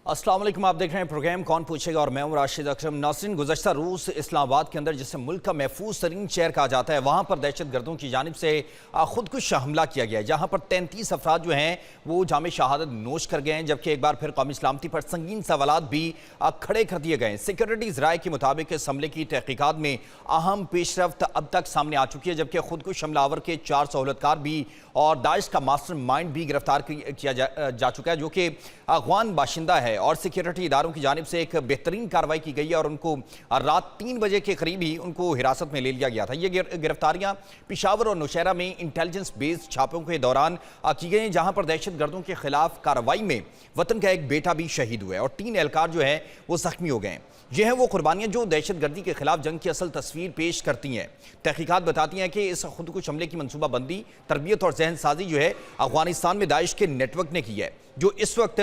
अस्सलाम वालेकुम, आप देख रहे हैं प्रोग्राम कौन पूछेगा और मैं हूं राशिद अकरम। नाज़रीन, गुज़श्ता रोज़ इस्लामाबाद के अंदर जिसे मुल्क का महफूज तरीन शहर कहा जाता है, वहाँ पर दहशत गर्दों की जानिब से खुदकुश हमला किया गया है, जहाँ पर 33 अफराद जो हैं वो जामे शहादत नोश कर गए हैं, जबकि एक बार फिर कौमी सलामती पर संगीन सवालात भी खड़े कर दिए गए हैं। सिक्योरिटीज़ राय के मुताबिक इस हमले की तहकीकात में अहम पेशरफ्त अब तक सामने आ चुकी है, जबकि खुदकुश हमलावर के 4 सहूलतकार भी और दाइश का मास्टर माइंड भी गिरफ्तार किया जा चुका है, जो कि अफगान बाशिंदा है। और सिक्योरिटी इदारों की जानिब से एक बेहतरीन कार्रवाई की गई है और उनको रात 3 बजे के करीब ही उनको हिरासत में ले लिया गया था। ये गिरफ्तारियां पिशावर और नौशहरा में इंटेलिजेंस बेस्ड छापों के दौरान की गई हैं, जहां पर दहशत गर्दों के खिलाफ कार्रवाई में वतन का एक बेटा भी शहीद हुआ है और 3 एहलकार जो है वो जख्मी हो गए हैं। ये हैं वो कुर्बानियां जो दहशत गर्दी के खिलाफ जंग की असल तस्वीर पेश करती हैं। तहकीकात बताती हैं कि इस खुदकुश हमले की मनसूबा बंदी, तरबियत और जहन साजी जो है अफगानिस्तान में दाइश के नेटवर्क ने की है, जो इस वक्त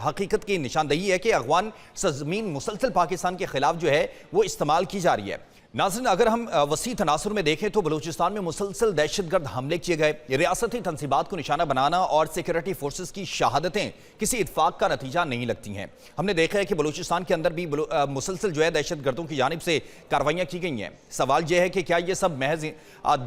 हकीकत की निशानदही है कि अफगान सरजमीन मुसलसल पाकिस्तान के खिलाफ जो है वो इस्तेमाल की जा रही है। नाज़रीन, अगर हम वसी तनासुर में देखें तो बलूचिस्तान में मुसलसल दहशतगर्द हमले किए गए, रियासती तंसीबात को निशाना बनाना और सिक्योरिटी फोर्सेस की शहादतें किसी इत्फाक का नतीजा नहीं लगती हैं। हमने देखा है कि बलूचिस्तान के अंदर भी मुसलसल जो है दहशत गर्दों की जानिब से कार्रवाइयाँ की गई हैं। सवाल यह है कि क्या ये सब महज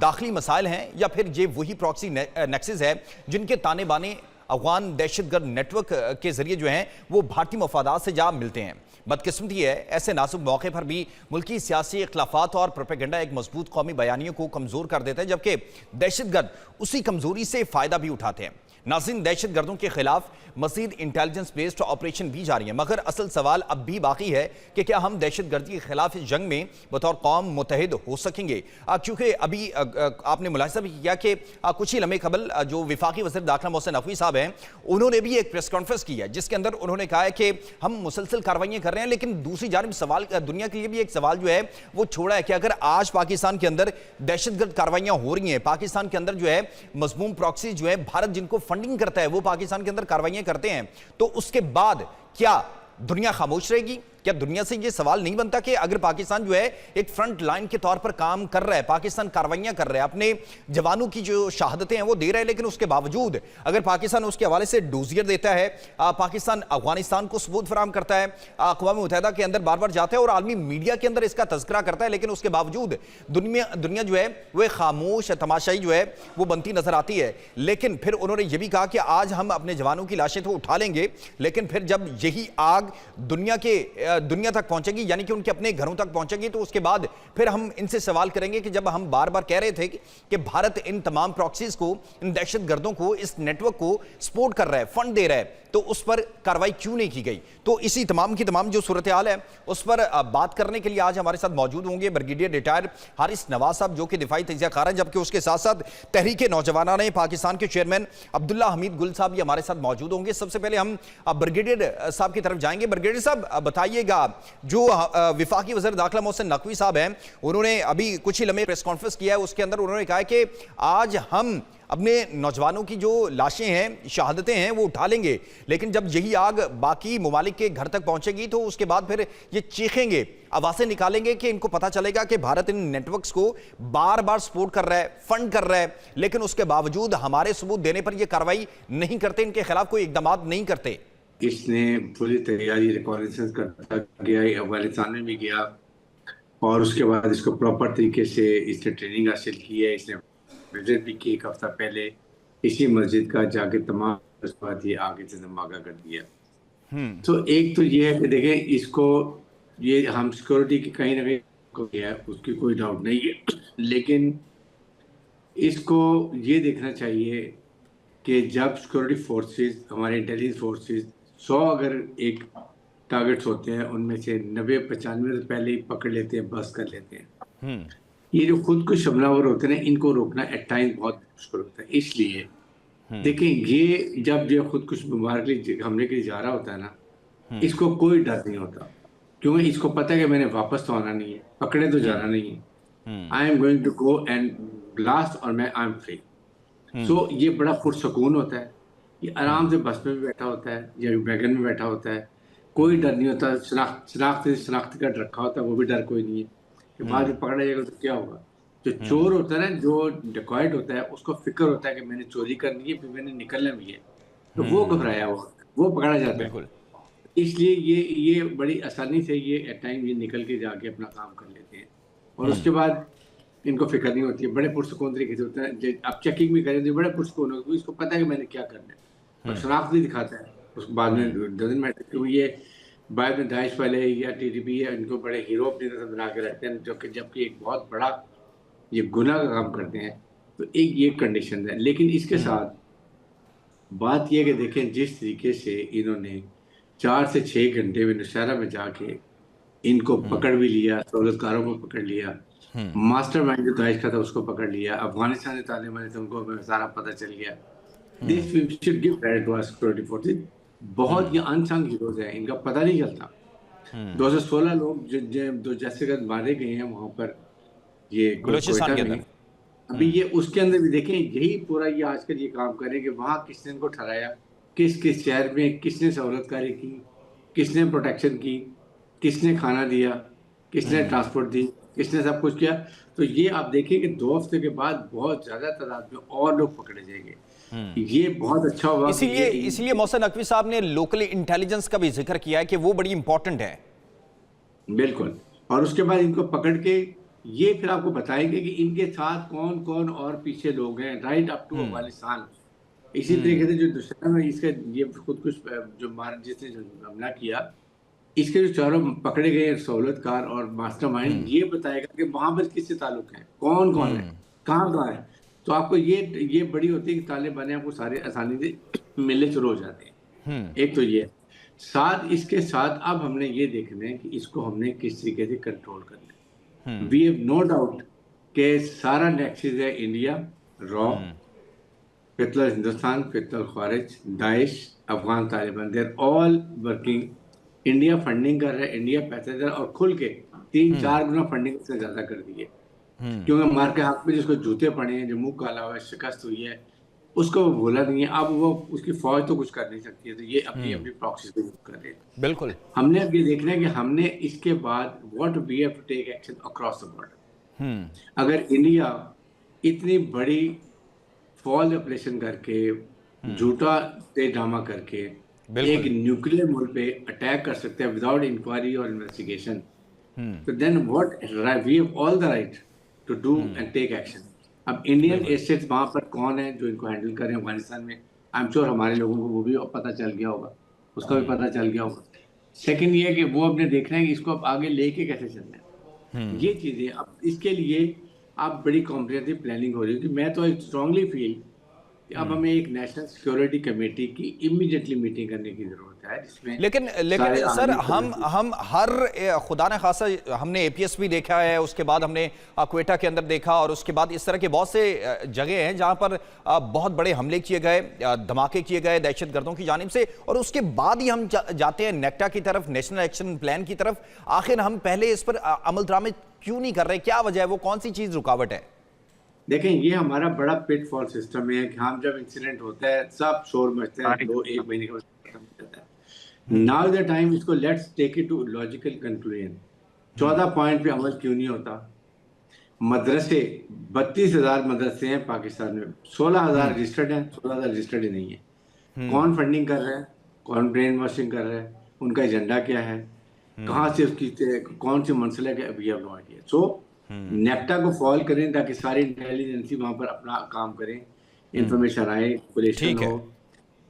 दाखिली मसाइल हैं या फिर ये वही प्रॉक्सी नेक्सस है जिनके ताने बाने अफगान दहशतगर्द नेटवर्क के जरिए जो हैं वो भारतीय मफादात से जा मिलते हैं। बदकिस्मती है, ऐसे नाजुक मौके पर भी मुल्की सियासी इख्लाफात और प्रोपेगेंडा एक मजबूत कौमी बयानियों को कमज़ोर कर देता है, जबकि दहशतगर्द उसी कमज़ोरी से फ़ायदा भी उठाते हैं। नाज़रीन, दहशत गर्दों के खिलाफ मज़ीद इंटेलिजेंस बेस्ड ऑपरेशन भी जारी है, मगर असल सवाल अब भी बाकी है कि क्या हम दहशत गर्दी के खिलाफ इस जंग में बतौर कौम मुतहिद हो सकेंगे। क्योंकि अभी आपने मुलाहिज़ा भी किया कि कुछ ही लम्हे कबल जो वफाकी वज़ीर दाखिला मोहसिन नकवी साहब हैं, उन्होंने भी एक प्रेस कॉन्फ्रेंस की है, जिसके अंदर उन्होंने कहा है कि हम मुसलसल कार्रवाइयाँ कर रहे हैं, लेकिन दूसरी जानिब सवाल दुनिया के लिए भी एक सवाल जो है वो छोड़ा है कि अगर आज पाकिस्तान के अंदर दहशतगर्द कार्रवाइयाँ हो रही हैं, पाकिस्तान के अंदर जो है मजमूम प्रॉक्सी जो है भारत जिनको फंडिंग करता है वो पाकिस्तान के अंदर कार्रवाइयां करते हैं, तो उसके बाद क्या दुनिया खामोश रहेगी? क्या दुनिया से ये सवाल नहीं बनता कि अगर पाकिस्तान जो है एक फ्रंट लाइन के तौर पर काम कर रहा है, पाकिस्तान कार्रवाइयां कर रहा है, अपने जवानों की जो शहादतें हैं वो दे रहा है, लेकिन उसके बावजूद अगर पाकिस्तान उसके हवाले से डोजियर देता है, पाकिस्तान अफगानिस्तान को सबूत फराहम करता है, अक़वाम मुत्तहिदा के अंदर बार बार जाता है और आलमी मीडिया के अंदर इसका तज़किरा करता है, लेकिन उसके बावजूद दुनिया जो है वह खामोश तमाशाई जो है वो बनती नजर आती है। लेकिन फिर उन्होंने ये भी कहा कि आज हम अपने जवानों की लाशें तो उठा लेंगे, लेकिन फिर जब यही आग दुनिया तक पहुंचेगी, यानी कि उनके अपने घरों तक पहुंचेगी, तो उसके बाद फिर हम इनसे सवाल करेंगे कि जब हम बार बार कह रहे थे कि भारत इन तमाम प्रॉक्सीज को, इन दहशत गर्दों को, इस नेटवर्क को सपोर्ट कर रहा है, फंड दे रहा है, तो उस पर कार्रवाई क्यों नहीं की गई। तो इसी तमाम की तमाम जो सूरत हाल है उस पर बात करने के लिए आज हमारे साथ मौजूद होंगे ब्रिगेडियर रिटायर हारिस नवाज साहब, जो कि दिफाई तजियाकार हैं, जबकि उसके साथ साथ तहरीक नौजवानाने पाकिस्तान के चेयरमैन अब्दुल्ला हमीद गुल साहब भी हमारे साथ मौजूद होंगे। सबसे पहले हम ब्रिगेडियर साहब की तरफ जाएंगे। ब्रिगेडियर साहब, बताइएगा, जो वफाकी वज़ीर दाखिला मोहसिन नकवी साहब हैं, उन्होंने अभी कुछ ही लम्हे प्रेस कॉन्फ्रेंस किया है, उसके अंदर उन्होंने कहा कि आज हम अपने नौजवानों की जो लाशें हैं, शहादतें हैं, वो उठा लेंगे, लेकिन जब यही आग बाकी ममालिक के घर तक पहुंचेगी तो उसके बाद फिर ये चीखेंगे, आवाज़ें निकालेंगे कि इनको पता चलेगा कि भारत इन नेटवर्क्स को बार बार सपोर्ट कर रहा है, फंड कर रहा है, लेकिन उसके बावजूद हमारे सबूत देने पर ये कार्रवाई नहीं करते, इनके खिलाफ कोई इकदाम नहीं करते। इसने पूरी तैयारी रिकॉर्डेंस करता गया, अफगानिस्तान में भी गया और उसके बाद इसको प्रॉपर तरीके से इसने ट्रेनिंग हासिल की है। इसने विजिट भी की एक हफ्ता पहले इसी मस्जिद का, जाके तमाम बात ये आगे से धमाका कर दिया। तो एक तो ये है कि देखें, इसको ये हम सिक्योरिटी की कहीं ना कहीं को किया है, उसकी कोई डाउट नहीं है, लेकिन इसको ये देखना चाहिए कि जब सिक्योरिटी फोर्सेस, हमारे इंटेलिजेंस फोर्सेस 100 अगर एक टारगेट्स होते हैं, उनमें से 90-95 तो पहले ही पकड़ लेते हैं, बस कर लेते हैं। ये जो खुद को हमलावर होते हैं ना, इनको रोकना एट टाइम बहुत मुश्किल होता है। इसलिए देखें, ये जब ये खुद कुछ मुबारक हमले के लिए जा रहा होता है ना, इसको कोई डर नहीं होता, क्योंकि इसको पता है कि मैंने वापस तो आना नहीं है, पकड़े तो जाना नहीं है, I am going to go and blast और मैं आई एम फ्री। सो ये बड़ा पुरसकून होता है, ये आराम से बस में भी बैठा होता है या वैगन में बैठा होता है, कोई डर नहीं होता। शनाख्त का रखा होता है, वो भी डर कोई नहीं है कि बाद में पकड़ा जाएगा तो क्या होगा। जो चोर होता है ना, जो डिकॉइट होता है, उसको फिक्र होता है कि मैंने चोरी करनी है, फिर मैंने निकलना भी है, तो वो घबराया हुआ, वो पकड़ा जाता है। इसलिए ये बड़ी आसानी से ये एट टाइम ये निकल के जाके अपना काम कर लेते हैं, और उसके बाद इनको फिक्र नहीं होती है। बड़े पुरसकून तरीके से होता है। अब चेकिंग भी करें तो बड़े पुरसकून होगा, इसको पता है कि मैंने क्या करना है, और शनाख्त भी दिखाता है। उसके बाद में डजंट मैटर, क्योंकि ये बाद में दाइश वाले या टीटीपी है, इनको बड़े हीरो अपनी तरह बना के रखते हैं, जबकि एक बहुत बड़ा ये गुनाह का काम करते हैं। तो एक ये कंडीशन है। लेकिन इसके साथ बात यह कि देखें, जिस तरीके से इन्होंने 4 से 6 घंटे में नौशहरा में जाके इनको पकड़ भी लिया, दौलतकारों को पकड़ लिया, मास्टर माइंड जो दाइश का था उसको पकड़ लिया, अफगानिस्तान के तालिबान थे उनको सारा पता चल गया। This we should give credit to our security forces. बहुत ये अनसंग हीरोज हैं, इनका पता नहीं चलता। 216 लोग जो जैसे मारे गए हैं वहां पर, ये बलूचिस्तान के कोयटा में। अंदर। अभी ये उसके अंदर भी देखें, यही पूरा ये आजकल ये काम करें कि वहां किसने इनको ठहराया, किस किस शहर में किसने सहूलतकारी की, किसने प्रोटेक्शन की, किसने खाना दिया, किसने ट्रांसपोर्ट दी, किसने सब कुछ किया। तो ये आप देखिए कि 2 हफ्ते के बाद बहुत ज्यादा तादाद में और लोग पकड़े जाएंगे। ये बहुत अच्छा हुआ। इसीलिए मोहसिन नकवी साहब ने लोकल इंटेलिजेंस का भी जिक्र किया है कि वो बड़ी इंपॉर्टेंट है। बिल्कुल। और उसके बाद इनको पकड़ के ये फिर आपको बताएंगे कि इनके साथ कौन कौन और पीछे लोग हैं, राइट अप टू अफगानिस्तान। इसी तरीके से जो दुश्मन में इसके ये खुद कुछ जो जिसने हमला किया, इसके जो चारों पकड़े गए सहूलतकार और मास्टरमाइंड, ये बताएगा कि वहां पर किससे ताल्लुक है, कौन कौन है, कहाँ कहाँ है। तो आपको ये बड़ी होती है कि तालिबान आपको सारे आसानी से मिलने शुरू हो जाते हैं। एक तो ये साथ, इसके साथ अब हमने ये देखना है कि इसको हमने किस तरीके से कंट्रोल करना है। वी हैव नो डाउट कि सारा नेक्सस है इंडिया, रॉ, फितल हिंदुस्तान, फितल खारिज, दाइश, अफगान तालिबान, देर ऑल वर्किंग। इंडिया फंडिंग कर रहा है, इंडिया पैसे दे रहा है, और खुल के 3-4 गुना फंडिंग उसने ज्यादा कर दी है। क्योंकि मार के हाथ में जिसको जूते पड़े हैं, जो मुंह काला हुआ है, शिकस्त हुई है, उसको वो भूला नहीं है। अब वो उसकी फौज तो कुछ कर नहीं सकती है, तो ये अपनी अपनी प्रॉक्सी से कर रहे हैं। बिल्कुल। हमने अब ये देखना है कि हमने इसके बाद what we have to take action across the border. अगर इंडिया इतनी बड़ी फॉल ऑपरेशन करके, झूठा ड्रामा करके एक न्यूक्लियर मुल्क पे अटैक कर सकते हैं विदाउट इंक्वायरी और इन्वेस्टिगेशन, तो then what we have all the right to do and take action. अब इंडियन एसेट्स वहां पर कौन है जो इनको हैंडल कर रहे हैं अफगानिस्तान में, आई एम श्योर हमारे लोगों को वो भी पता चल गया होगा, उसका भी पता चल गया होगा। सेकंड ये है कि वो अपने देखना है कि इसको अब आगे लेके कैसे चलना है। ये चीजें अब इसके लिए अब बड़ी कॉम्प्रिहेंसिव प्लानिंग हो रही है। कि मैं तो स्ट्रांगली फील कि अब हमें एक नेशनल सिक्योरिटी कमेटी की इमीडिएटली मीटिंग करने की जरूरत है, जिसमें लेकिन सर हम हर खुदा न खासा हमने एपीएस भी देखा है, उसके बाद हमने क्वेटा के अंदर देखा, और उसके बाद इस तरह के बहुत से जगह हैं जहां पर बहुत बड़े हमले किए गए, धमाके किए गए दहशतगर्दों की जानिब से, और उसके बाद ही हम जाते हैं नेक्टा की तरफ, नेशनल एक्शन प्लान की तरफ। आखिर हम पहले इस पर अमल दरामद क्यों नहीं कर रहे? क्या वजह है? वो कौन सी चीज रुकावट है? देखें, ये हमारा बड़ा पिटफॉल सिस्टम है कि हम जब इंसिडेंट होता है सब शोर मचते हैं, 1 महीने के बाद खत्म हो जाता है। नाउ द टाइम, इसको let's take it to logical conclusion. 14 point पे अमल क्यों नहीं होता? मदरसे 32,000 मदरसे हैं पाकिस्तान में, 16,000 रजिस्टर्ड हैं, 16,000 रजिस्टर्ड ही नहीं है। कौन फंडिंग कर रहा है, कौन ब्रेन वॉशिंग कर रहा है, उनका एजेंडा क्या है, कहाँ से उसकी कौन सी मंजिल है, वी हैव नो आइडिया। सो नेक्टा को फॉल करें ताकि सारी इंटेलिजेंसी वहां पर अपना काम करें, इंफॉर्मेशन आए, कोलेशन हो,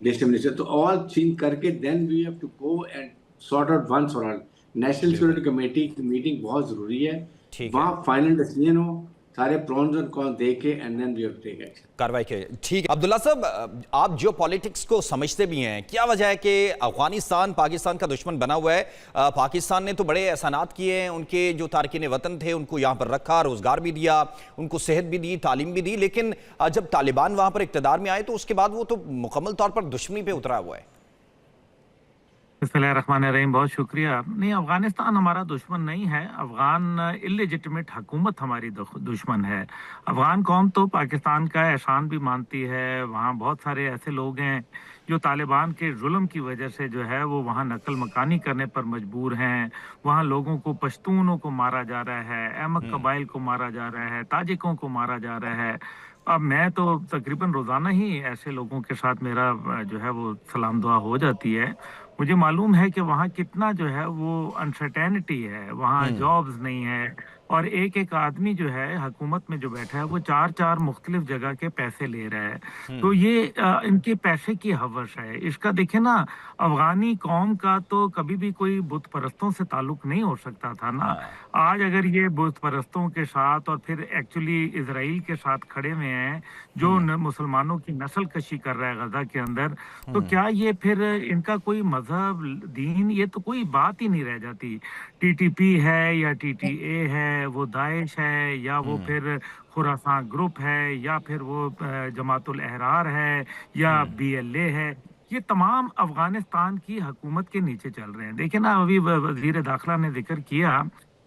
डिस्ट्रीब्यूशन, तो ऑल चीज करके then we have to go and sort out once for all. National security committee की मीटिंग बहुत जरूरी है, वहां फाइनल डिसीजन हो, सारे प्रॉन्स और कॉन्स देखे, and then we have to take action, कार्रवाई के। ठीक है अब्दुल्ला साहब, आप जियो पॉलिटिक्स को समझते भी हैं, क्या वजह है कि अफगानिस्तान पाकिस्तान का दुश्मन बना हुआ है? पाकिस्तान ने तो बड़े एहसानात किए हैं, उनके जो तारकिन वतन थे उनको यहाँ पर रखा, रोजगार भी दिया, उनको सेहत भी दी, तालीम भी दी, लेकिन जब तालिबान वहाँ पर इक़्तिदार में आए तो उसके बाद वो तो मुकम्मल तौर पर दुश्मनी पे उतरा हुआ है। बिस्मिल्लाहिर्रहमानिर्रहीम, बहुत शुक्रिया। नहीं, अफ़गानिस्तान हमारा दुश्मन नहीं है। अफ़गान इल्लेजिटिमेट हुकूमत हमारी दुश्मन है। अफ़गान कौम तो पाकिस्तान का एहसान भी मानती है। वहाँ बहुत सारे ऐसे लोग हैं जो तालिबान के जुल्म की वजह से जो है वो वहाँ नकल मकानी करने पर मजबूर हैं। वहाँ लोगों को, पश्तूनों को मारा जा रहा है, अहमक कबाइल को मारा जा रहा है, ताजिकों को मारा जा रहा है। अब मैं तो तकरीबन रोजाना ही ऐसे लोगों के साथ मेरा जो है वो सलाम दुआ हो जाती है। मुझे मालूम है कि वहाँ कितना जो है वो अनसर्टेनिटी है, वहाँ हम्म। जॉब्स नहीं है, और एक एक आदमी जो है हुकूमत में जो बैठा है वो चार चार मुख्तलिफ जगह के पैसे ले रहा है। तो हम्म। ये इनके पैसे की हवस है। इसका देखे ना, अफगानी कौम का तो कभी भी कोई बुत परस्तों से ताल्लुक नहीं हो सकता था ना। हाँ। आज अगर ये बुत परस्तों के साथ और फिर एक्चुअली इसराइल के साथ खड़े हुए हैं, जो हम्म। मुसलमानों की नस्ल कशी कर रहा है गजा के अंदर, तो हम्म। क्या ये फिर इनका कोई मजहब, दीन, ये तो कोई बात ही नहीं रह जाती। टीटीपी है या टीटीए है, वो दाइश है या वो हम्म। फिर खुरासान ग्रुप है या फिर वो जमातुल अहरार है या हम्म। बीएलए है, ये तमाम अफगानिस्तान की हुकूमत के नीचे चल रहे हैं। देखिए ना, अभी वजीर दाखिला ने जिक्र किया,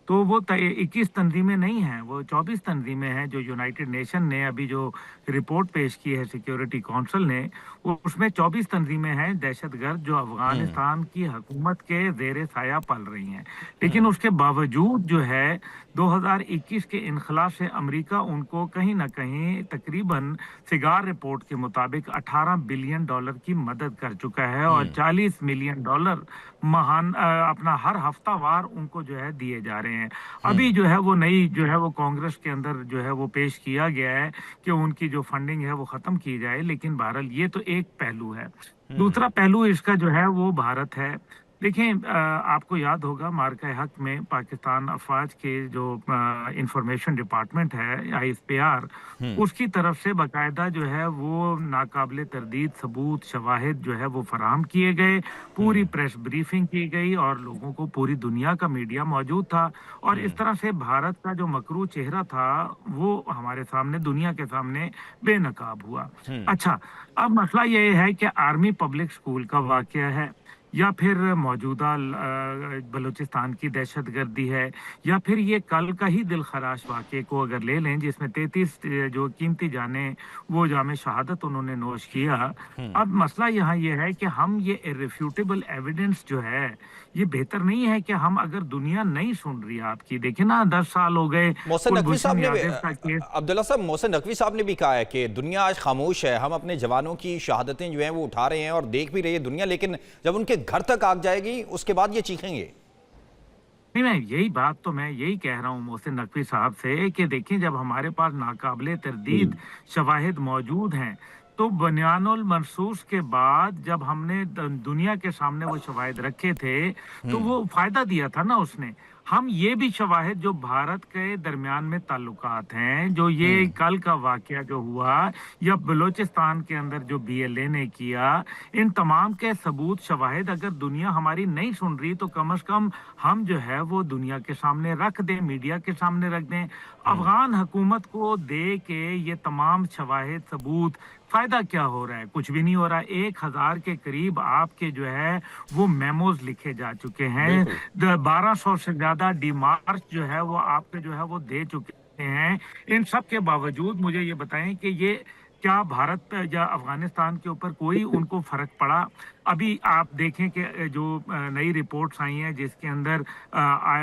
तो वो 21 तंजीमें नहीं हैं, वो 24 तंजीमें हैं जो यूनाइटेड नेशन ने अभी जो रिपोर्ट पेश की है सिक्योरिटी काउंसिल ने, उसमें 24 तंजीमें हैं दहशतगर्द जो हम्म। अफगानिस्तान की हुकूमत के जेर साया पल रही हैं। लेकिन हम्म। उसके बावजूद जो है 2021 के इनखला से अमेरिका उनको कहीं ना कहीं तकरीबन सिगार रिपोर्ट के मुताबिक 18 बिलियन डॉलर की मदद कर चुका है, और हम्म। 40 मिलियन डॉलर अपना हर हफ्तावार उनको जो है दिए जा रहे हैं। हम्म। अभी जो है वो नई जो है वो कांग्रेस के अंदर जो है वो पेश किया गया है कि उनकी जो फंडिंग है वो खत्म की जाए, लेकिन बहरहाल ये तो एक पहलू है। हम्म। दूसरा पहलू इसका जो है वो भारत है। देखें, आपको याद होगा मार्का हक में पाकिस्तान अफवाज के जो इंफॉर्मेशन डिपार्टमेंट है आईएसपीआर, हम्म। उसकी तरफ से बाकायदा जो है वो नाकाबिले तरदीद सबूत शवाहिद जो है वो फराहम किए गए, पूरी हम्म। प्रेस ब्रीफिंग की गई और लोगों को, पूरी दुनिया का मीडिया मौजूद था, और इस हम्म। तरह से भारत का जो मकरू चेहरा था वो हमारे सामने, दुनिया के सामने बेनकाब हुआ। हम्म। अच्छा, अब मसला ये है कि आर्मी पब्लिक स्कूल का वाकया है, या फिर मौजूदा बलूचिस्तान की दहशतगर्दी है, या फिर ये कल का ही दिल खराश वाक़े को अगर ले लें जिसमें 33 जो कीमती जाने वो जामे शहादत उन्होंने नोश किया। हम्म। अब मसला यहाँ ये है कि हम ये इररिफ्यूटेबल एविडेंस जो है, ये बेहतर नहीं है कि हम, अगर दुनिया नहीं सुन रही आपकी, देखे ना 10 साल हो गए मोहसिन नकवी कुलभूषण साहब ने यादव का केस। अब्दुल्ला साहब, मोहसिन नकवी साहब ने भी कहा है कि दुनिया आज खामोश है, हम अपने जवानों की शहादतें जो हैं वो उठा रहे हैं और देख भी रही है दुनिया, लेकिन जब उनके घर तक आग जाएगी उसके बाद ये चीखेंगे। नहीं, मैं यही बात तो मैं यही कह रहा हूँ मोहसिन नकवी साहब से कि देखिए, जब हमारे पास नाकाबिले तरदीद शवाहिद मौजूद हैं, तो बयानुल मनसूस के बाद जब हमने दुनिया के सामने वो शवाहिद रखे थे, तो हम्म। वो फायदा दिया था ना उसने। हम ये भी शवाहिद जो भारत के दरमियान में ताल्लुकात हैं, जो ये हम्म। कल का वाकया जो हुआ या बलूचिस्तान के अंदर जो बीएलए ने किया, इन तमाम के सबूत शवाहिद अगर दुनिया हमारी नहीं सुन रही, तो कम से कम हम जो है वो दुनिया के सामने रख दें, मीडिया के सामने रख दें। अफगान हुकूमत को दे के ये तमाम शवाहिद सबूत फायदा क्या हो रहा है? कुछ भी नहीं हो रहा। 1000 के करीब आपके जो है वो मेमोज लिखे जा चुके हैं, बिल्कुल। 1200 से ज्यादा डिमार्च जो है वो आपके जो है वो दे चुके हैं। इन सब के बावजूद मुझे ये बताएं कि ये क्या भारत या अफगानिस्तान के ऊपर कोई उनको फर्क पड़ा? अभी आप देखें कि जो नई रिपोर्ट्स आई हैं जिसके अंदर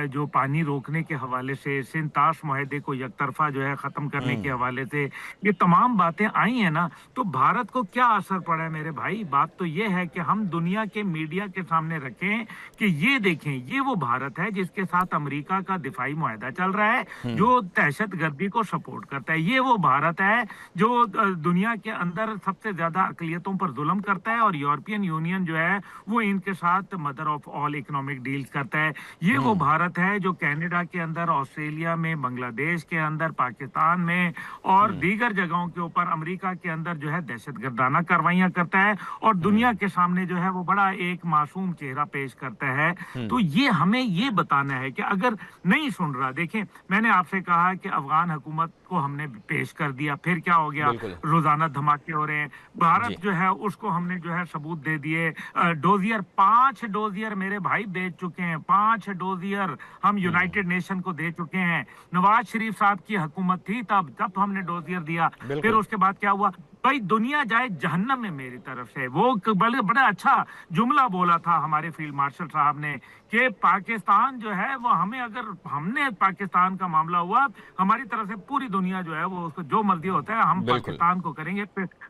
जो पानी रोकने के हवाले से, सिंताश मुआहदे को यकतरफा जो है ख़त्म करने के हम्म। हवाले से, ये तमाम बातें आई हैं ना, तो भारत को क्या असर पड़ा है मेरे भाई? बात तो ये है कि हम दुनिया के मीडिया के सामने रखें कि ये देखें, ये वो भारत है जिसके साथ अमेरिका का दिफाई मुआहदा चल रहा है, जो दहशत गर्दी को सपोर्ट करता है। ये वो भारत है जो दुनिया के अंदर सबसे ज्यादा अकलियतों पर जुल्म करता है, और यूरोपियन यूनियन जो है वो इनके साथ mother of all economic deals करता है। ये वो भारत है जो कनाडा के अंदर, ऑस्ट्रेलिया में, बांग्लादेश के अंदर, पाकिस्तान में और दीगर जगहों के ऊपर, अमेरिका के अंदर जो है दहशतगर्दाना कार्रवाइयां करता है, और दुनिया के सामने जो है वो बड़ा एक मासूम चेहरा पेश करता है। तो ये हमें ये बताना है कि अगर नहीं सुन रहा, देखें मैंने आपसे कहा कि अफगान हुकूमत को हमने पेश कर दिया, फिर क्या हो गया? बिल्कुल। रोजाना धमाके हो रहे हैं। जी। भारत जो है उसको हमने जो है सबूत दे दिए। डोजियर 5 डोजियर मेरे भाई बेच चुके हैं, 5 डोजियर हम यूनाइटेड नेशन को दे चुके हैं। नवाज शरीफ साहब की हुकूमत थी तब हमने डोजियर दिया। फिर बिल्कुल। उसके बाद क्या हुआ? भाई दुनिया जाए जहन्नम में मेरी तरफ से। वो बड़ा अच्छा जुमला बोला था हमारे फील्ड मार्शल साहब ने कि पाकिस्तान जो है वो हमें, अगर हमने पाकिस्तान का मामला हुआ हमारी तरफ से पूरी दुनिया जो है वो उसको जो मर्जी होता है हम बिल्कुल। पाकिस्तान को करेंगे।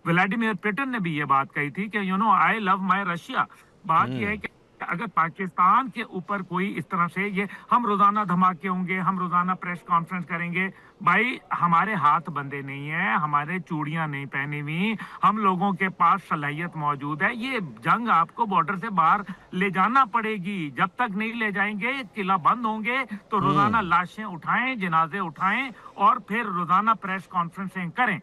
व्लादिमीर पुतिन ने भी ये बात कही थी कि आई लव माई रशिया। बात ये है कि अगर पाकिस्तान के ऊपर कोई इस तरह से ये हम रोजाना धमाके होंगे, हम रोजाना प्रेस कॉन्फ्रेंस करेंगे, भाई हमारे हाथ बंधे नहीं है, हमारे चूड़ियां नहीं पहनी हुई, हम लोगों के पास सलाहियत मौजूद है। ये जंग आपको बॉर्डर से बाहर ले जाना पड़ेगी। जब तक नहीं ले जाएंगे, किला बंद होंगे तो रोजाना लाशें उठाएं, जनाजे उठाएं और फिर रोजाना प्रेस कॉन्फ्रेंसिंग करें।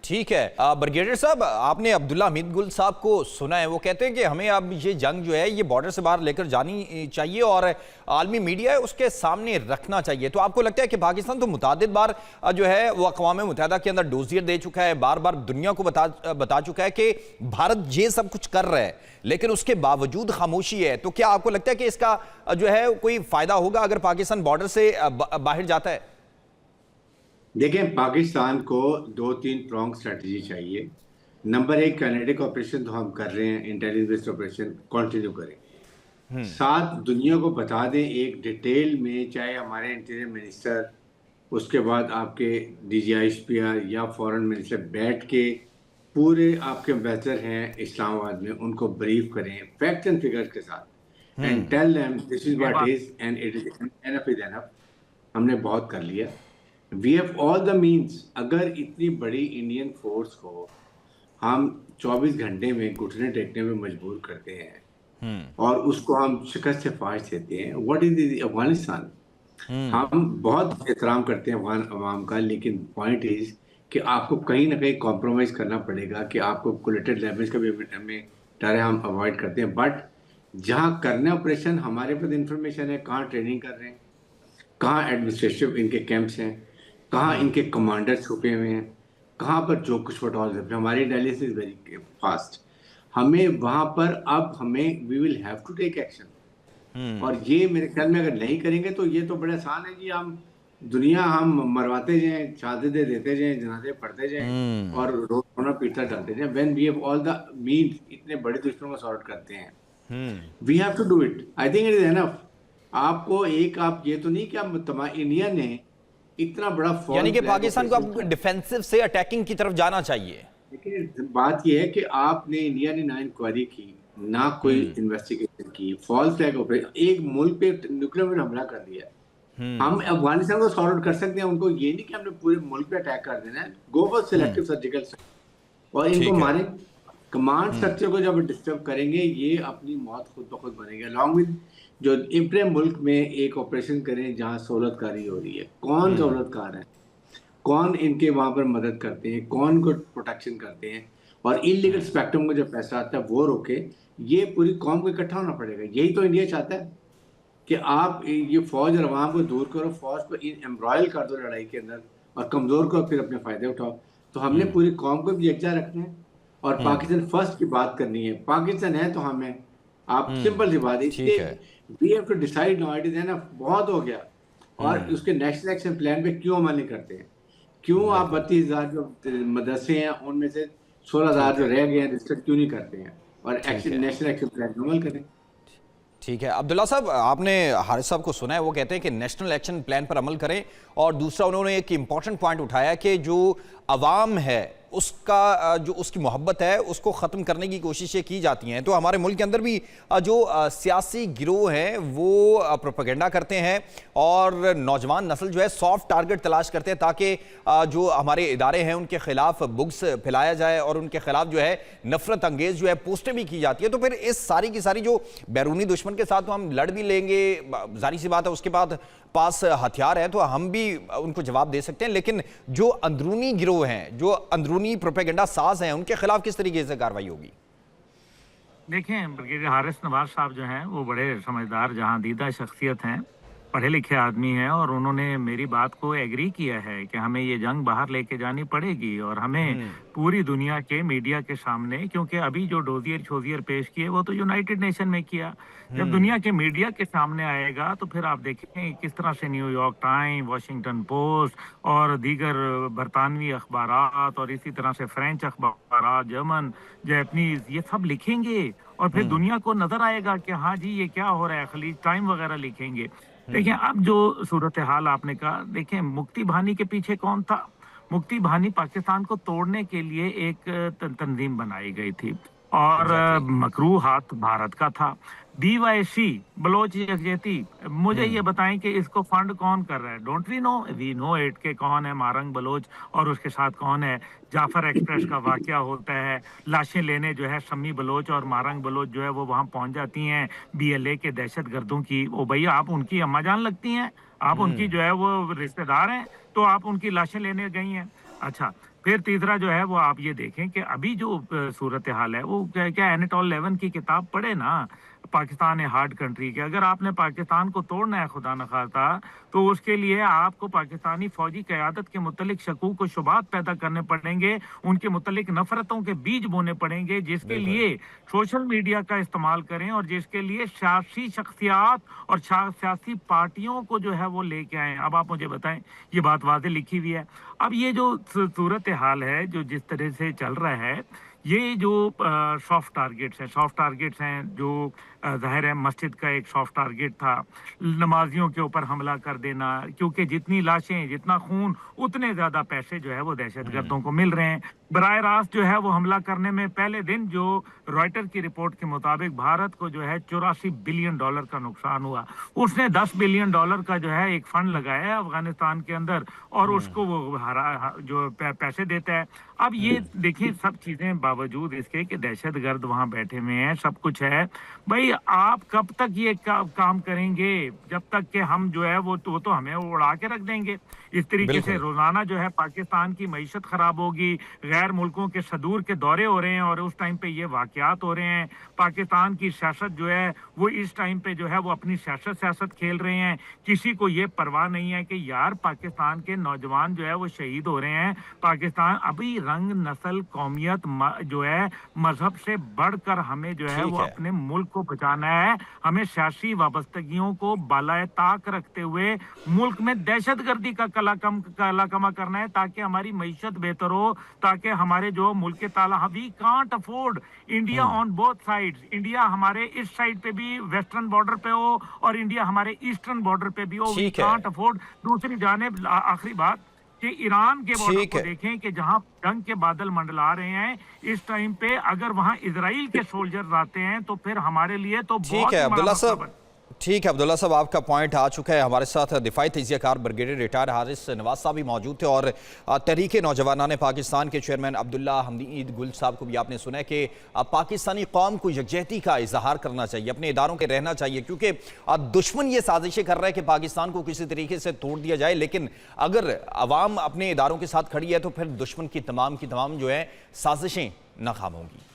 ठीक है। ब्रिगेडियर साहब, आपने अब्दुल्ला हमीद गुल साहब को सुना है, वो कहते हैं कि हमें अब ये जंग जो है ये बॉर्डर से बाहर लेकर जानी चाहिए और आलमी मीडिया है उसके सामने रखना चाहिए। तो आपको लगता है कि पाकिस्तान तो मुतादिद बार जो है वो अक़वाम मुत्तहिदा के अंदर डोजियर दे चुका है, बार बार दुनिया को बता चुका है कि भारत ये सब कुछ कर रहा है, लेकिन उसके बावजूद खामोशी है। तो क्या आपको लगता है कि इसका जो है कोई फायदा होगा अगर पाकिस्तान बॉर्डर से बाहर जाता है? देखें, पाकिस्तान को 2-3 प्रॉन्ग स्ट्रेटजी चाहिए। नंबर 1, काइनेटिक ऑपरेशन तो हम कर रहे हैं, इंटेलिजेंस बेस्ड ऑपरेशन कंटिन्यू करें। साथ दुनिया को बता दें एक डिटेल में, चाहे हमारे इंटीरियर मिनिस्टर, उसके बाद आपके DGISPR या फॉरेन मिनिस्टर बैठ के पूरे आपके एम्बेसडर हैं इस्लामाबाद में, उनको ब्रीफ करें फैक्ट एंड फिगर्स के साथ and tell them this is what is and it is enough is enough. हमने बहुत कर लिया, we have all the means. अगर इतनी बड़ी इंडियन फोर्स को हम 24 घंटे में घुटने टेकने में मजबूर करते हैं और उसको हम शिकस्त से फाश देते हैं, व्हाट इज अफगानिस्तान। हम बहुत एहतराम करते हैं अफगान अवाम का, लेकिन पॉइंट इज कि आपको कहीं ना कहीं कॉम्प्रोमाइज़ करना पड़ेगा कि आपको कोलेटरल डैमेज का भी हमें डर है, हम अवॉइड करते हैं। बट जहाँ करना ऑपरेशन, हमारे पास इंफॉर्मेशन है कहाँ ट्रेनिंग कर रहे हैं, कहाँ एडमिनिस्ट्रेटिव इनके कैंप्स हैं, कहाँ इनके कमांडर छुपे हुए हैं, कहाँ पर जो कुछ फटॉल है। हमारी एनालिसिस वेरी फास्ट, हमें वहाँ पर अब हमें we will have to take action. और ये मेरे ख्याल में अगर नहीं करेंगे तो ये तो बड़ा आसान है जी, हम दुनिया हम मरवाते जाएं, शहादतें देते जाएं, जनाजे पढ़ते जाएं और रोना पीटता डालते जाएं। When we have all the means, इतने बड़े दुश्मनों को सॉर्ट करते हैं, we have to do it. I think it is enough. आपको आप ये तो नहीं कि आप इंडिया ने इतना बड़ा फॉल, यानी कि पाकिस्तान को अब डिफेंसिव से अटैकिंग की तरफ जाना चाहिए। लेकिन बात यह है कि आपने, इंडिया ने ना इंक्वायरी की, ना कोई इन्वेस्टिगेशन की, फॉल्स फ्लैग ऑपरेशन, एक मुल्क पे न्यूक्लियर हमला कर दिया। हम अफगानिस्तान को सॉर्ट आउट कर सकते हैं, उनको ये नहीं कि हमने पूरे मुल्क पे अटैक कर देना है। गो फॉर सिलेक्टिव सर्जिकल और इनको मारे। कमांड स्ट्रक्चर को जब डिस्टर्ब करेंगे, ये अपनी मौत खुद ब खुद बनेगी। अलॉन्ग विद जो इम्प्रे मुल्क में एक ऑपरेशन करें जहाँ सहूलतकारी हो रही है, कौन सहूलतकार है, कौन इनके वहाँ पर मदद करते हैं, कौन को प्रोटेक्शन करते हैं, और इलीगल स्पेक्ट्रम को जब पैसा आता है वो रोके। ये पूरी कौम को इकट्ठा होना पड़ेगा। यही तो इंडिया चाहता है कि आप ये फौज और अवाम को दूर करो, फौज को एम्ब्रॉयल कर दो लड़ाई के अंदर और कमज़ोर को फिर अपने फ़ायदे उठाओ। तो हमने पूरी कौम को भी यकजा रखना है और पाकिस्तान फर्स्ट की बात करनी है। पाकिस्तान है तो हमें, आप सिंपल सी बात है, we have to decide now, it is enough, बहुत हो गया। और उसके नेशनल एक्शन प्लान पे क्यों अमल नहीं करते हैं? क्यों आप 32,000 जो मदरसे हैं उनमें से 16,000 जो रह गए हैं रजिस्टर क्यों नहीं करते हैं और नेशनल एक्शन प्लान पे अमल करें? ठीक है। अब्दुल्ला साहब, आपने हारिस साहब को सुना है, वो कहते हैं कि नेशनल एक्शन प्लान पर अमल करें, और दूसरा उन्होंने एक इंपॉर्टेंट पॉइंट उठाया कि जो अवाम है उसका जो उसकी मोहब्बत है उसको ख़त्म करने की कोशिशें की जाती हैं। तो हमारे मुल्क के अंदर भी जो सियासी गिरोह हैं वो प्रोपेगेंडा करते हैं और नौजवान नस्ल जो है सॉफ्ट टारगेट तलाश करते हैं ताकि जो हमारे इदारे हैं उनके खिलाफ बुग्स फैलाया जाए और उनके खिलाफ जो है नफरत अंगेज जो है पोस्टें भी की जाती है। तो फिर इस सारी की सारी जो बैरूनी दुश्मन के साथ तो हम लड़ भी लेंगे, जारी सी बात है, उसके बाद पास हथियार है तो हम भी उनको जवाब दे सकते हैं, लेकिन जो अंदरूनी गिरोह हैं, जो अंदरूनी प्रोपेगेंडा साज हैं, उनके खिलाफ किस तरीके से कार्रवाई होगी? देखें, ब्रिगेडियर हारिस नवाज साहब जो हैं वो बड़े समझदार जहां दीदा शख्सियत हैं। पढ़े लिखे आदमी हैं और उन्होंने मेरी बात को एग्री किया है कि हमें ये जंग बाहर लेके जानी पड़ेगी और हमें पूरी दुनिया के मीडिया के सामने, क्योंकि अभी जो डोजियर छोजियर पेश किए वो तो यूनाइटेड नेशन में किया, जब दुनिया के मीडिया के सामने आएगा तो फिर आप देखें किस तरह से न्यूयॉर्क टाइम, वॉशिंगटन पोस्ट और दीगर बरतानवी अखबारात और इसी तरह से फ्रेंच अखबारात, जर्मन, जापानीज, ये सब लिखेंगे और फिर दुनिया को नजर आएगा कि हाँ जी ये क्या हो रहा है, खलीज टाइम वगैरह लिखेंगे। देखिए अब जो सूरत हाल आपने कहा, देखें मुक्ति बाहिनी के पीछे कौन था? मुक्ति बाहिनी पाकिस्तान को तोड़ने के लिए एक तंजीम बनाई गई थी और मकरू हाथ भारत का था। BYC बलोच यकजहती, मुझे ये बताएं कि इसको फंड कौन कर रहा है? डोंट वी नो इट के कौन है मारंग बलोच और उसके साथ कौन है? जाफर एक्सप्रेस का वाकया होता है, लाशें लेने जो है शम्मी बलोच और मारंग बलोच जो है वो वहाँ पहुँच जाती हैं BLA के दहशत गर्दों की। ओ भैया आप उनकी अम्मा जान लगती हैं, आप उनकी जो है वो रिश्तेदार हैं, तो आप उनकी लाशें लेने गई हैं। अच्छा, फिर तीसरा जो है वो आप ये देखें कि अभी जो सूरत हाल है वो क्या एनाटोल लेवन की किताब पढ़े ना, पाकिस्तान है हार्ड कंट्री के। अगर आपने पाकिस्तान को तोड़ना है खुदा न खास्ता, तो उसके लिए आपको पाकिस्तानी फौजी क़यादत के मुतलिक शकूक व शुबात पैदा करने पड़ेंगे, उनके मुतलिक नफरतों के बीज बोने पड़ेंगे, जिसके लिए सोशल मीडिया का इस्तेमाल करें और जिसके लिए सियासी शख्सियात और सियासी पार्टियों को जो है वो लेके आए। अब आप मुझे बताएं, ये बात वाज़ेह लिखी हुई है। अब ये जो सूरत हाल है जो जिस तरह से चल रहा है, ये जो सॉफ्ट टारगेट्स हैं जो ज़ाहिर है मस्जिद का एक सॉफ्ट टारगेट था, नमाजियों के ऊपर हमला कर देना, क्योंकि जितनी लाशें जितना खून उतने ज़्यादा पैसे जो है वो दहशतगर्दों को मिल रहे हैं। बराह रास्त जो है वो हमला करने में पहले दिन जो रॉयटर की रिपोर्ट के मुताबिक भारत को जो है $84 बिलियन का नुकसान हुआ। उसने $10 बिलियन का जो है एक फंड लगाया है अफगानिस्तान के अंदर और उसको वो जो पैसे देता है। अब ये देखिए सब चीज़ें बावजूद इसके कि दहशतगर्द वहाँ बैठे हुए हैं, सब कुछ है। भाई आप कब तक ये काम करेंगे? जब तक कि हम जो है वो तो हमें उड़ा के रख देंगे। इस तरीके से रोजाना जो है पाकिस्तान की मईशत खराब होगी, गैर मुल्कों के सदूर के दौरे हो रहे हैं और उस टाइम पे ये वाकयात हो रहे हैं। पाकिस्तान की सियासत जो है वो इस टाइम पे जो है वो अपनी सियासत खेल रहे हैं। किसी को ये परवाह नहीं है कि यार पाकिस्तान के नौजवान जो है वो शहीद हो रहे हैं। पाकिस्तान अभी रंग, नस्ल, कौमियत जो है मजहब से बढ़कर हमें जो है वो अपने मुल्क को बचाना है। हमें सियासी वाबस्तगियों को बालाए ताक रखते हुए मुल्क में दहशतगर्दी का कलाकमा करना है ताकि हमारी मईशत बेहतर हो, ताकि हमारे जो मुल्क के ताला, we can't afford India on both sides. India हमारे इस साइड पे भी वेस्टर्न बॉर्डर पे हो और इंडिया हमारे ईस्टर्न बॉर्डर पे भी हो। We can't afford. दूसरी जानिब आखिरी बात कि ईरान के बॉर्डर को देखें कि जहां जंग के बादल मंडला रहे हैं इस टाइम पे, अगर वहां इजराइल के सोल्जर्स आते हैं तो फिर हमारे लिए तो बहुत ही अब्दुल्ला साहब, ठीक है अब्दुल्ला साहब, आपका पॉइंट आ चुका है। हमारे साथ दिफाई तजियाकार ब्रिगेडियर रिटायर्ड हारिस नवाज साहब भी मौजूद थे और तहरीक नौजवान पाकिस्तान के चेयरमैन अब्दुल्ला हमीद गुल साहब को भी आपने सुना है कि पाकिस्तानी कौम को यकजहती का इजहार करना चाहिए, अपने इदारों के रहना चाहिए, क्योंकि दुश्मन ये साजिशें कर रहा है कि पाकिस्तान को किसी तरीके से तोड़ दिया जाए, लेकिन अगर अवाम अपने इदारों के साथ खड़ी है तो फिर दुश्मन की तमाम जो है साजिशें नाकाम होंगी।